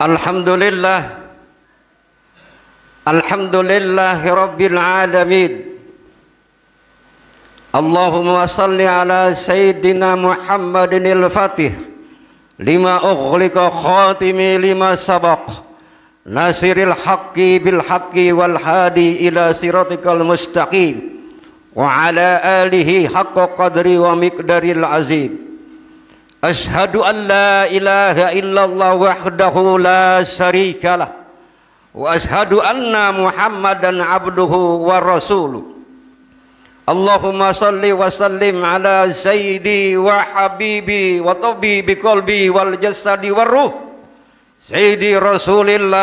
Alhamdulillah, alhamdulillahi rabbil alamin. Allahumma salli ala sayyidina Muhammadin al-Fatih lima ughliqa khatimi lima sabaq nasiril haqqi bil haqqi wal hadi ila siratikal mustaqim wa ala alihi haqqa qadri wa miqdaril azim. Ashhadu an la ilaha illallah wahdahu la syarikalah wa ashhadu anna Muhammadan abduhu wa rasuluh. Allahumma salli wa sallim ala sayyidi wa habibi wa tabibi qalbi wal jasadi war ruh sayyidi Rasulillah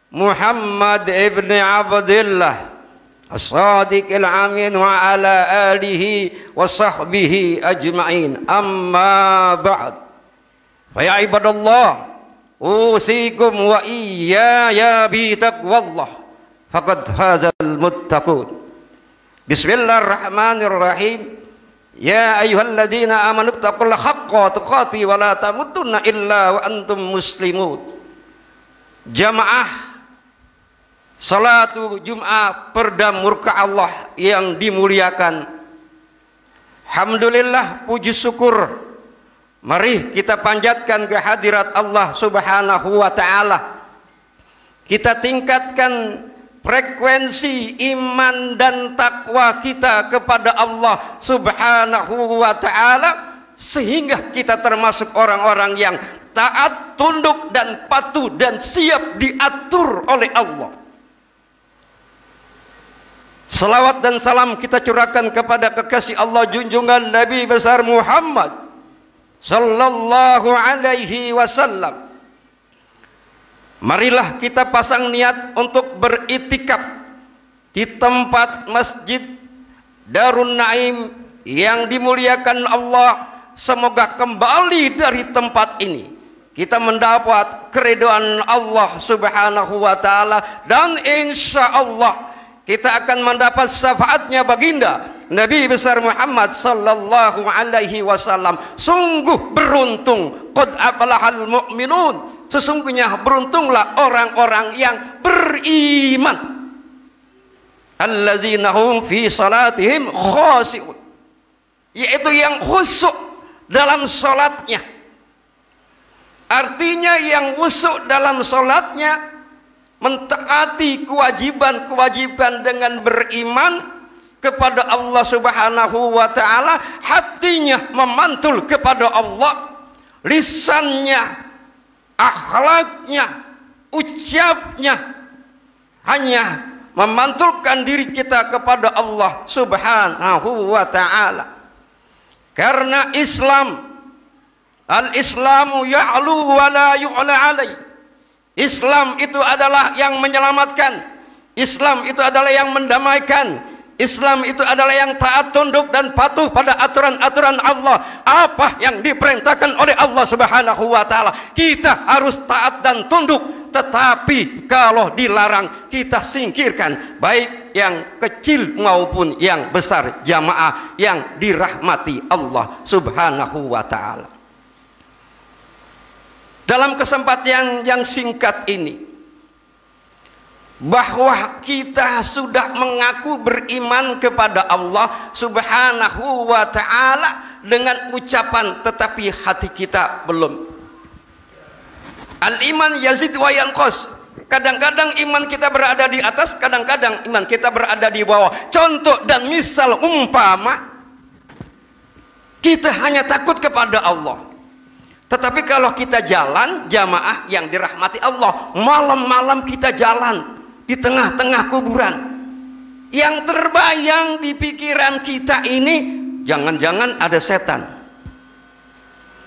Muhammad ibn Abdillah as-sadiqil amin wa ala alihi wa sahbihi ajma'in. Amma ba'd. Fa ya ibadallah, usikum wa iyaya bi taqwallah faqad fazal muttaqun. Bismillahirrahmanirrahim. Ya ayyuhalladzina amanu taqullaha haqqa tuqatih wa la tamutunna illa wa antum muslimun. Jamaah salatu Jum'ah perda murka Allah yang dimuliakan. Alhamdulillah, puji syukur mari kita panjatkan ke hadirat Allah subhanahu wa ta'ala. Kita tingkatkan frekuensi iman dan takwa kita kepada Allah subhanahu wa ta'ala, sehingga kita termasuk orang-orang yang taat, tunduk dan patuh dan siap diatur oleh Allah. Salawat dan salam kita curahkan kepada kekasih Allah junjungan Nabi besar Muhammad sallallahu alaihi wasallam. Marilah kita pasang niat untuk beritikaf di tempat Masjid Darun Naim yang dimuliakan Allah. Semoga kembali dari tempat ini kita mendapat keridhaan Allah subhanahu wa ta'ala, dan insya Allah kita akan mendapat syafaatnya baginda Nabi besar Muhammad sallallahu alaihi wasallam. Sungguh beruntung, qad aflahal mu'minun, sesungguhnya beruntunglah orang-orang yang beriman, alladzina hum fi salatihim khashi'un, yaitu yang khusyuk dalam salatnya. Artinya yang khusyuk dalam salatnya mentaati kewajiban-kewajiban dengan beriman kepada Allah subhanahu wa ta'ala. Hatinya memantul kepada Allah, lisannya, akhlaknya, ucapnya hanya memantulkan diri kita kepada Allah subhanahu wa ta'ala. Karena Islam, al-Islamu ya'lu wa la yu'la alaih. Islam itu adalah yang menyelamatkan. Islam itu adalah yang mendamaikan. Islam itu adalah yang taat, tunduk dan patuh pada aturan-aturan Allah. Apa yang diperintahkan oleh Allah subhanahu wa ta'ala kita harus taat dan tunduk. Tetapi kalau dilarang kita singkirkan, baik yang kecil maupun yang besar. Jamaah yang dirahmati Allah subhanahu wa ta'ala, dalam kesempatan yang singkat ini, bahwa kita sudah mengaku beriman kepada Allah subhanahu wa ta'ala dengan ucapan, tetapi hati kita belum. Al-iman yazid wa yanqus. Kadang-kadang iman kita berada di atas, kadang-kadang iman kita berada di bawah. Contoh dan misal umpama, kita hanya takut kepada Allah, tetapi kalau kita jalan, jamaah yang dirahmati Allah, malam-malam kita jalan di tengah-tengah kuburan, yang terbayang di pikiran kita ini, jangan-jangan ada setan,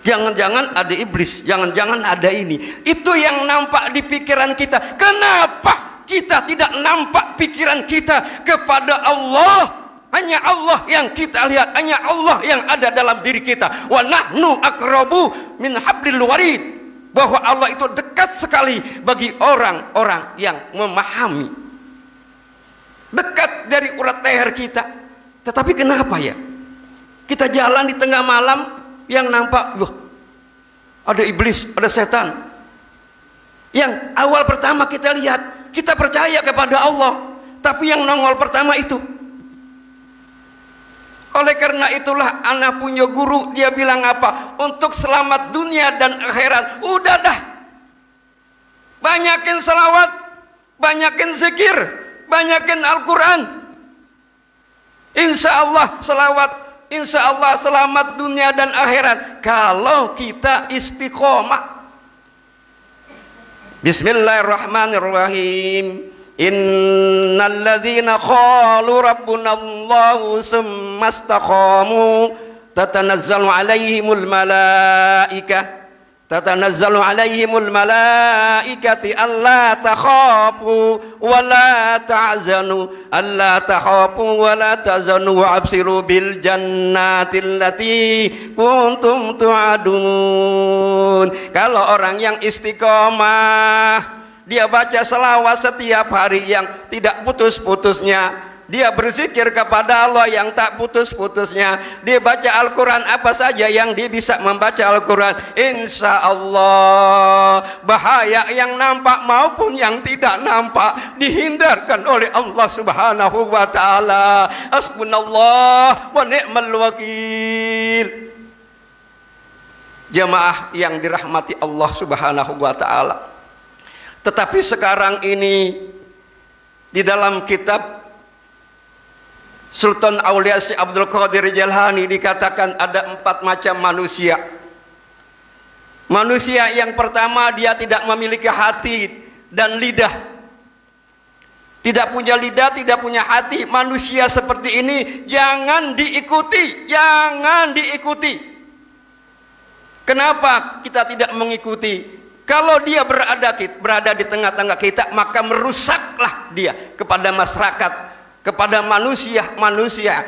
jangan-jangan ada iblis, jangan-jangan ada ini. Itu yang nampak di pikiran kita. Kenapa kita tidak nampak pikiran kita kepada Allah? Hanya Allah yang kita lihat, hanya Allah yang ada dalam diri kita. Wa nahnu aqrabu min hablil warid. Bahwa Allah itu dekat sekali bagi orang-orang yang memahami. Dekat dari urat leher kita. Tetapi kenapa ya? Kita jalan di tengah malam, yang nampak, loh, ada iblis, ada setan. Yang awal pertama kita lihat, kita percaya kepada Allah, tapi yang nongol pertama itu. Oleh karena itulah anak punya guru, dia bilang apa? Untuk selamat dunia dan akhirat, udah dah, banyakin salawat, banyakin zikir, banyakin Al-Quran. Insya Allah salawat, insya Allah selamat dunia dan akhirat kalau kita istiqomah. Bismillahirrahmanirrahim. Innal ladzina qalu rabbuna Allahu tsumma istaqamu tatanazzalu alaihimul malaikah tatanazzalu alaihimul malaikati alla takhafu wa la tahzanu alla takhafu wa la tahzanu wa absiru bil jannati allati kuntum tu'adun. Kalau orang yang istiqomah, dia baca selawat setiap hari yang tidak putus-putusnya, dia berzikir kepada Allah yang tak putus-putusnya, dia baca Al-Quran apa saja yang dia bisa membaca Al-Quran, insya Allah bahaya yang nampak maupun yang tidak nampak dihindarkan oleh Allah Subhanahu wa ta'ala. Hasbunallah wa ni'mal wakil. Jamaah yang dirahmati Allah Subhanahu wa ta'ala, tetapi sekarang ini di dalam kitab Sultan Aulia Syekh Abdul Qadir Jailani dikatakan ada 4 macam manusia. Manusia yang pertama, dia tidak memiliki hati dan lidah. Tidak punya lidah, tidak punya hati. Manusia seperti ini jangan diikuti, jangan diikuti. Kenapa kita tidak mengikuti? Kalau dia berada di tengah-tengah kita, maka merusaklah dia kepada masyarakat, kepada manusia.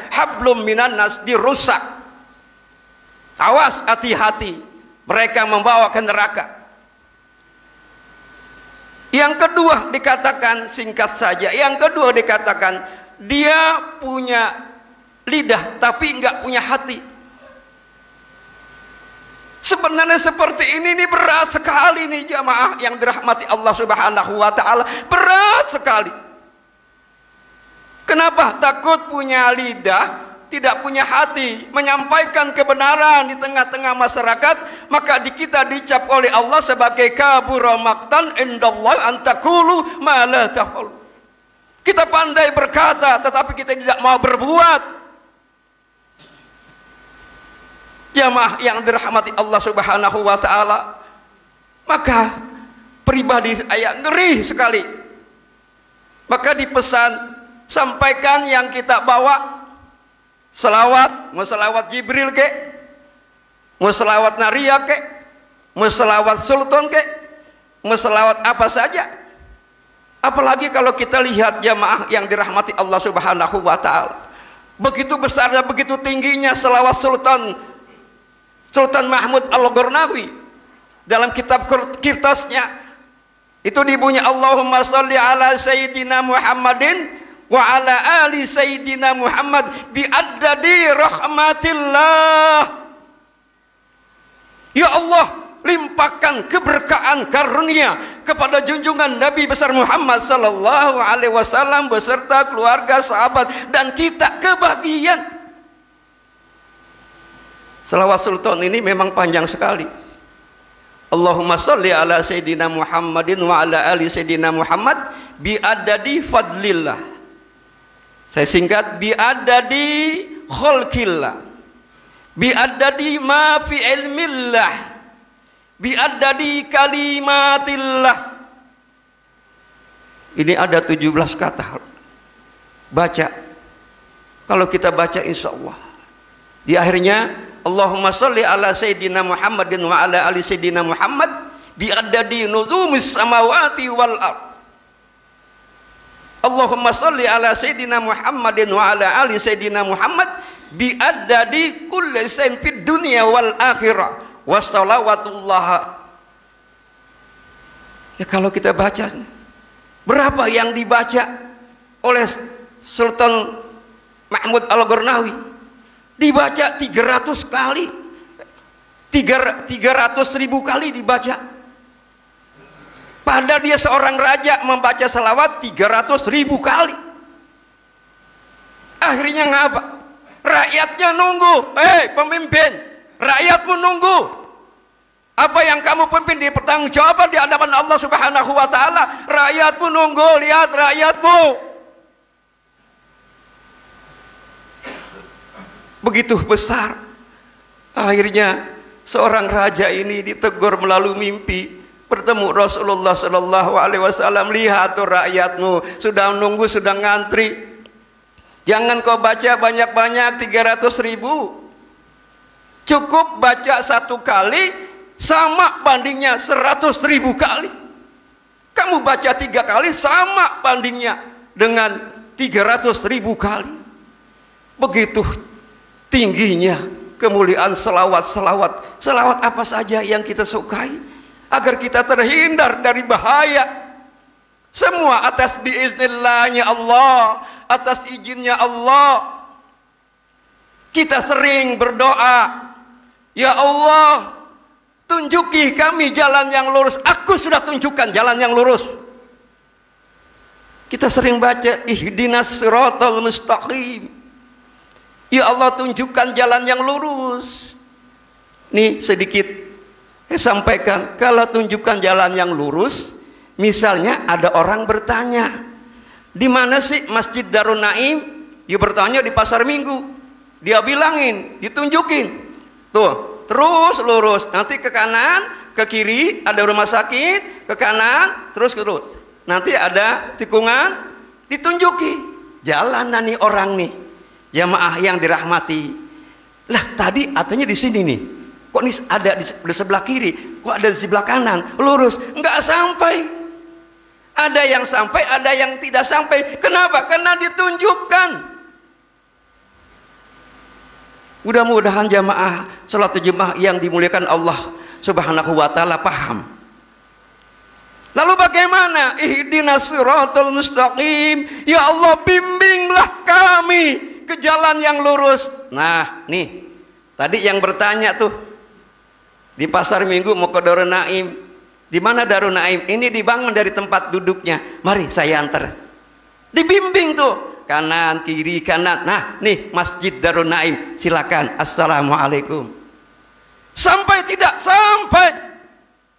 Hablum minan nas, dirusak. Awas, hati-hati, mereka membawa ke neraka. Yang kedua dikatakan, singkat saja, yang kedua dikatakan dia punya lidah tapi enggak punya hati. Sebenarnya seperti ini berat sekali nih jamaah yang dirahmati Allah Subhanahu wa ta'ala, berat sekali. Kenapa? Takut punya lidah, tidak punya hati, menyampaikan kebenaran di tengah-tengah masyarakat, maka kita dicap oleh Allah sebagai kabura maqtan indallah an taqulu ma la taf'al. Kita pandai berkata tetapi kita tidak mau berbuat. Jamaah yang dirahmati Allah Subhanahu wa ta'ala, maka pribadi saya ngeri sekali. Maka dipesan, sampaikan yang kita bawa, selawat, mau selawat Jibril ke, mau selawat Naria ke, mau selawat Sultan ke, mau selawat apa saja. Apalagi kalau kita lihat jamaah yang dirahmati Allah Subhanahu wa ta'ala, begitu besarnya, begitu tingginya selawat Sultan Mahmud Al-Gharnawi. Dalam kitab kirtasnya itu dibunyi Allahumma sholli ala Sayyidina Muhammadin wa ala ali Sayyidina Muhammad bi'addadi rahmatillah. Ya Allah, limpahkan keberkahan karunia kepada junjungan Nabi besar Muhammad sallallahu alaihi wasallam beserta keluarga, sahabat, dan kita kebahagiaan. Selawat Sultan ini memang panjang sekali. Allahumma sholli ala Sayyidina Muhammadin wa ala ali Sayyidina Muhammad bi'adadi fadlillah. Saya singkat, bi'adadi khalqillah, bi'adadi ma fi ilmillah, bi'adadi kalimatillah. Ini ada 17 kata. Baca. Kalau kita baca insya Allah, di akhirnya Allahumma sholli ala Sayyidina Muhammadin wa ala ali Sayyidina Muhammad bi'adadi nuzumis samawati wal ard. Allahumma sholli ala Sayyidina Muhammadin wa ala ali Sayyidina Muhammad bi'adadi kulli shay'in fid dunya wal akhirah wassalawatullah. Ya kalau kita baca, berapa yang dibaca oleh Sultan Mahmud Al-Gharnawi? Dibaca 300 kali, 300 300.000 kali dibaca. Padahal dia seorang raja membaca selawat 300.000 kali. Akhirnya ngapa? Rakyatnya nunggu. Pemimpin, rakyatmu nunggu. Apa yang kamu pimpin dipertanggungjawabkan di hadapan Allah Subhanahu wa taala. Rakyatmu nunggu, lihat rakyatmu. Begitu besar. Akhirnya seorang raja ini ditegur melalui mimpi. Bertemu Rasulullah sallallahu alaihi wasallam, lihat tuh rakyatmu sudah nunggu, sudah ngantri. Jangan kau baca banyak-banyak 300.000. Cukup baca satu kali sama bandingnya 100.000 kali. Kamu baca 3 kali sama bandingnya dengan 300.000 kali. Begitu tingginya kemuliaan selawat. Selawat apa saja yang kita sukai, agar kita terhindar dari bahaya. Semua atas biiznillahnya Allah, atas izinnya Allah. Kita sering berdoa, ya Allah, tunjuki kami jalan yang lurus. Aku sudah tunjukkan jalan yang lurus. Kita sering baca ihdinas siratal mustaqim. Ya Allah, tunjukkan jalan yang lurus. Nih sedikit saya sampaikan, kalau tunjukkan jalan yang lurus, misalnya ada orang bertanya, di mana sih Masjid Darun Naim? Dia bertanya di pasar Minggu. Dia bilangin, ditunjukin. Tuh, terus lurus. Nanti ke kanan, ke kiri ada rumah sakit, ke kanan, terus. Nanti ada tikungan, ditunjuki. Jalanan nih orang nih. Jamaah yang dirahmati. Lah tadi artinya di sini nih. Kok ini ada di sebelah kiri, kok ada di sebelah kanan, lurus, nggak sampai. Ada yang sampai, ada yang tidak sampai. Kenapa? Karena ditunjukkan. Mudah-mudahan jamaah salat Jumat yang dimuliakan Allah Subhanahu wa taala paham. Lalu bagaimana? Ihdinas siratal mustaqim. Ya Allah, bimbinglah kami ke jalan yang lurus. Nah, nih. Tadi yang bertanya tuh di pasar Minggu mau ke Darun Naim. Di mana Darun Naim? Ini dibangun dari tempat duduknya. Mari saya antar. Dibimbing tuh. Kanan, kiri, kanan. Nah, nih Masjid Darun Naim. Silakan. Assalamualaikum. Sampai tidak? Sampai.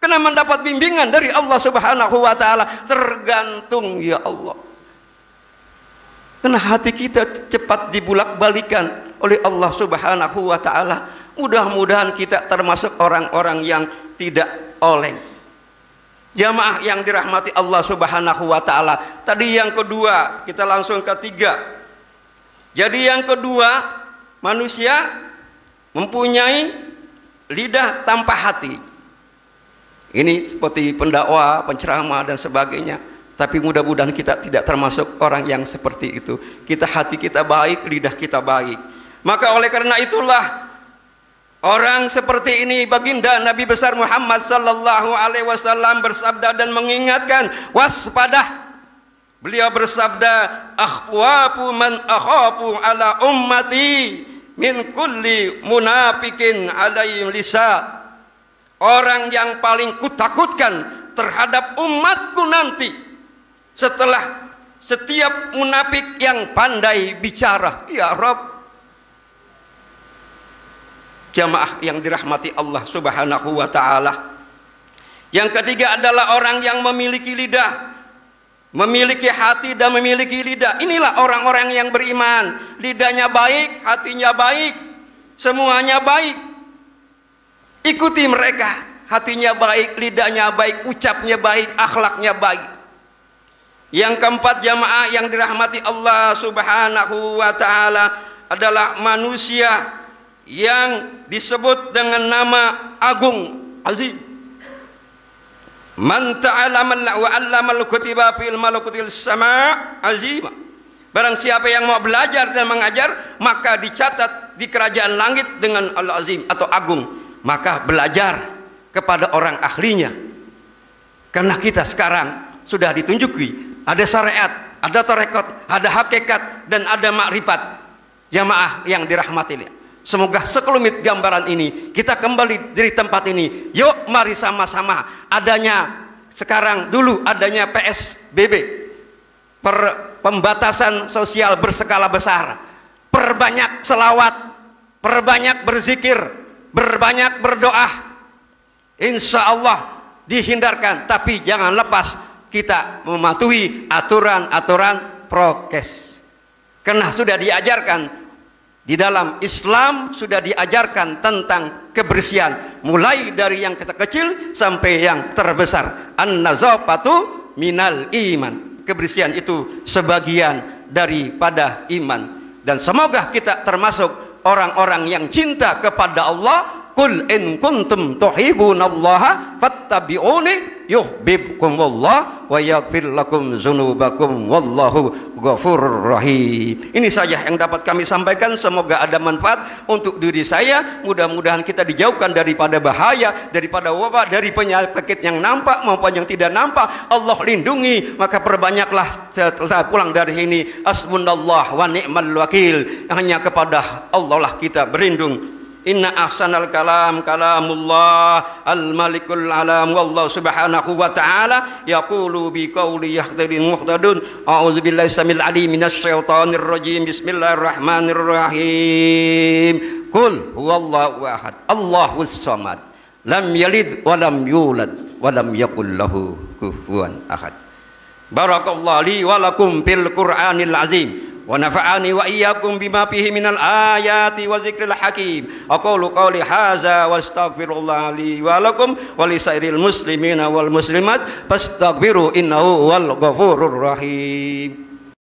Kena mendapat bimbingan dari Allah Subhanahu wa taala. Tergantung ya Allah. Karena hati kita cepat dibulak-balikan oleh Allah Subhanahu wa taala. Mudah-mudahan kita termasuk orang-orang yang tidak oleng. Jamaah yang dirahmati Allah Subhanahu wa taala. Tadi yang kedua, kita langsung ketiga. Jadi yang kedua, manusia mempunyai lidah tanpa hati. Ini seperti pendakwah, penceramah dan sebagainya. Tapi mudah-mudahan kita tidak termasuk orang yang seperti itu. Hati kita baik, lidah kita baik. Maka oleh karena itulah orang seperti ini baginda Nabi besar Muhammad sallallahu alaihi wasallam bersabda dan mengingatkan, waspada. Beliau bersabda, akhwafu man akhafu ala ummati min kulli munafikin alaihim lisan. Orang yang paling kutakutkan terhadap umatku nanti setelah setiap munafik yang pandai bicara. Ya Rabb. Jamaah yang dirahmati Allah Subhanahu wa taala. Yang ketiga adalah orang yang memiliki lidah, memiliki hati dan memiliki lidah. Inilah orang-orang yang beriman. Lidahnya baik, hatinya baik, semuanya baik. Ikuti mereka. Hatinya baik, lidahnya baik, ucapnya baik, akhlaknya baik. Yang keempat jamaah yang dirahmati Allah Subhanahu wa taala adalah manusia yang disebut dengan nama agung, azim. Man ta'allama wa 'allama al-kutiba fil malakutil sama' azima. Barang siapa yang mau belajar dan mengajar, maka dicatat di kerajaan langit dengan al-azim atau agung. Maka belajar kepada orang ahlinya. Karena kita sekarang sudah ditunjuki ada syariat, ada tarekat, ada hakikat dan ada makrifat. Jamaah yang dirahmati. Semoga sekelumit gambaran ini kita kembali dari tempat ini. Yuk mari sama-sama adanya sekarang dulu adanya PSBB, pembatasan sosial berskala besar. Perbanyak selawat, perbanyak berzikir, berbanyak berdoa. Insya Allah dihindarkan, tapi jangan lepas kita mematuhi aturan-aturan prokes. Karena sudah diajarkan di dalam Islam, sudah diajarkan tentang kebersihan, mulai dari yang kecil sampai yang terbesar. An-nazafatu minal iman. Kebersihan itu sebagian daripada iman. Dan semoga kita termasuk orang-orang yang cinta kepada Allah. Qul in kuntum tuhibbunallaha fattabi'uni yuhibbukumullah wa yaghfir lakum dzunubakum wallahu ghafurur rahim. Ini saja yang dapat kami sampaikan. Semoga ada manfaat untuk diri saya. Mudah-mudahan kita dijauhkan daripada bahaya, daripada wabah, dari penyakit yang nampak maupun yang tidak nampak. Allah lindungi, maka perbanyaklah setelah pulang dari ini hasbunallah wa ni'mal wakil. Hanya kepada Allah lah kita berlindung. Inna ahsanal kalam kalamullah al-malikul alam wallahu subhanahu wa ta'ala yaqulu bi qawli yahtadin muhtadun a'udzu billahi samil alim minasy syaithanir rajim bismillahirrahmanirrahim qul huwallahu ahad allahus samad lam yalid wa lam yulad wa lam yakul lahu kufuwan ahad. Barakallahu li wa lakum fil qur'anil azim wa nafa'ani wa iyyakum bima fihi minal ayati wa zikril hakim. Aqulu qawli hadza wa astaghfirullah li wa lakum wa li sairil muslimina wal muslimat fastaghfiru innahu wal ghafurur rahim.